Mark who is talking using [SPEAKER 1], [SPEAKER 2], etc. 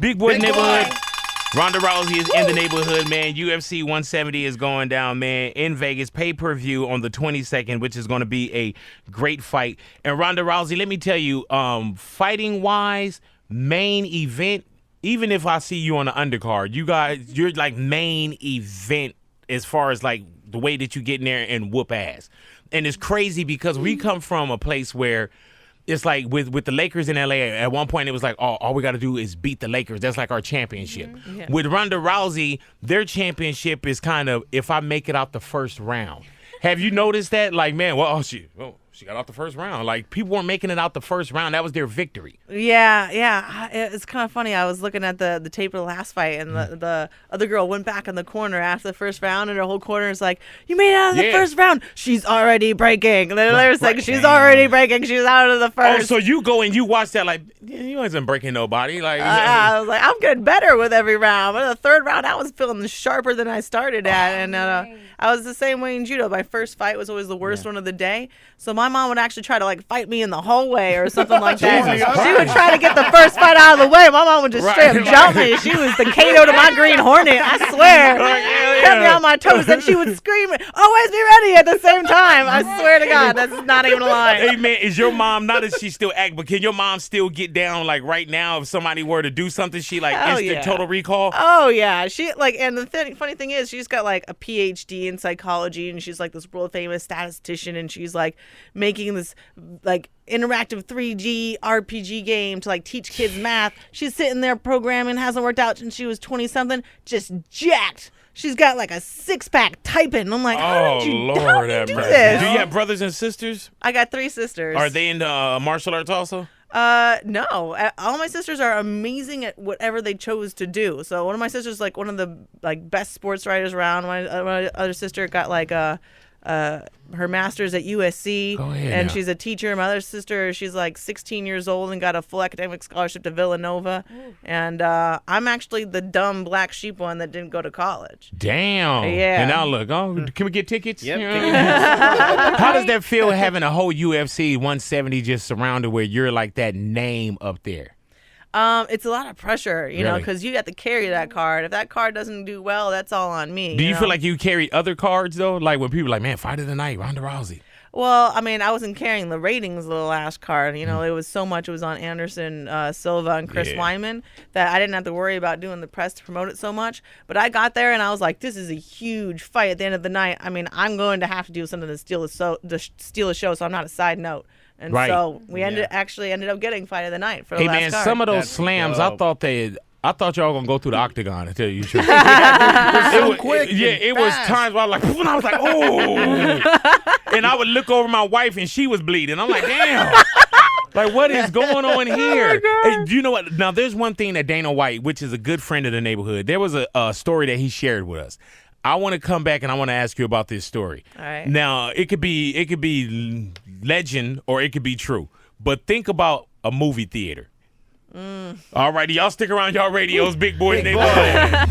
[SPEAKER 1] Big Boy Neighborhood. Ronda Rousey is in the neighborhood, man. UFC 170 is going down, man, in Vegas. Pay-per-view on the 22nd, which is going to be a great fight. And Ronda Rousey, let me tell you, fighting-wise, main event, even if I see you on the undercard, you're like main event as far as like the way that you get in there and whoop ass. And it's crazy because we come from a place where it's like with the Lakers in LA, at one point it was like, all we got to do is beat the Lakers. That's like our championship. Mm-hmm. Yeah. With Ronda Rousey, their championship is kind of if I make it out the first round. Have you noticed that? Like, man, she got out the first round. Like, people weren't making it out the first round. That was their victory.
[SPEAKER 2] Yeah. It's kind of funny. I was looking at the tape of the last fight, and the other girl went back in the corner after the first round, and her whole corner is like, you made it out of the first round. She's already breaking. And they're like, she's already breaking. She's out of the first.
[SPEAKER 1] Oh, so you go and you watch that like, you wasn't breaking nobody. Like,
[SPEAKER 2] I was like, I'm getting better with every round. But the third round, I was feeling sharper than I started at. And I was the same way in judo. My first fight was always the worst one of the day. So my mom would actually try to like fight me in the hallway or something like that. She would try to get the first fight out of the way. My mom would just straight up jump me. She was the Kato to my Green Hornet. I swear. Kept me on my toes. And she would scream, always be ready at the same time. I swear to God, that's not even a lie.
[SPEAKER 1] Hey, man, is your mom, not that she still act, but can your mom still get down like right now if somebody were to do something? She like instant total recall?
[SPEAKER 2] Oh, yeah. She like, and the funny thing is she's got like a PhD in psychology, and she's like this world famous statistician, and she's like making this like interactive 3D RPG game to like teach kids math. She's sitting there programming, hasn't worked out since she was 20 something, just jacked. She's got like a 6-pack typing. I'm like, how did you do this?
[SPEAKER 1] Do you have brothers and sisters?
[SPEAKER 2] I got 3 sisters.
[SPEAKER 1] Are they into martial arts also?
[SPEAKER 2] No. All my sisters are amazing at whatever they chose to do. So one of my sisters is like one of the like best sports writers around. My other sister got like her master's at USC, and she's a teacher. My other sister, she's like 16 years old and got a full academic scholarship to Villanova. And I'm actually the dumb black sheep one that didn't go to college.
[SPEAKER 1] Damn.
[SPEAKER 2] Yeah.
[SPEAKER 1] And now look, can we get tickets?
[SPEAKER 3] Yep.
[SPEAKER 1] How does that feel having a whole UFC 170 just surrounded where you're like that name up there?
[SPEAKER 2] It's a lot of pressure, you know, because you got to carry that card. If that card doesn't do well, that's all on me.
[SPEAKER 1] Do you feel like you carry other cards, though? Like when people are like, man, fight of the night, Ronda Rousey.
[SPEAKER 2] Well, I mean, I wasn't carrying the ratings of the last card. You know, it was so much. It was on Anderson Silva and Chris Wyman that I didn't have to worry about doing the press to promote it so much. But I got there and I was like, this is a huge fight at the end of the night. I mean, I'm going to have to do something to steal a show, so I'm not a side note. And so we ended up getting fight of the night for the last card.
[SPEAKER 1] Some of those slams, I thought y'all gonna go through the octagon, to tell you the truth. It was quick. It was times where I was like, oh. And I would look over my wife and she was bleeding. I'm like, damn. Like, what is going on here? Hey, do you know what? Now, there's one thing that Dana White, which is a good friend of the neighborhood, there was a story that he shared with us. I want to come back and I want to ask you about this story.
[SPEAKER 2] All right.
[SPEAKER 1] Now, it could be legend or it could be true. But think about a movie theater. All righty, y'all stick around y'all radios, Big Boy Neighborhood.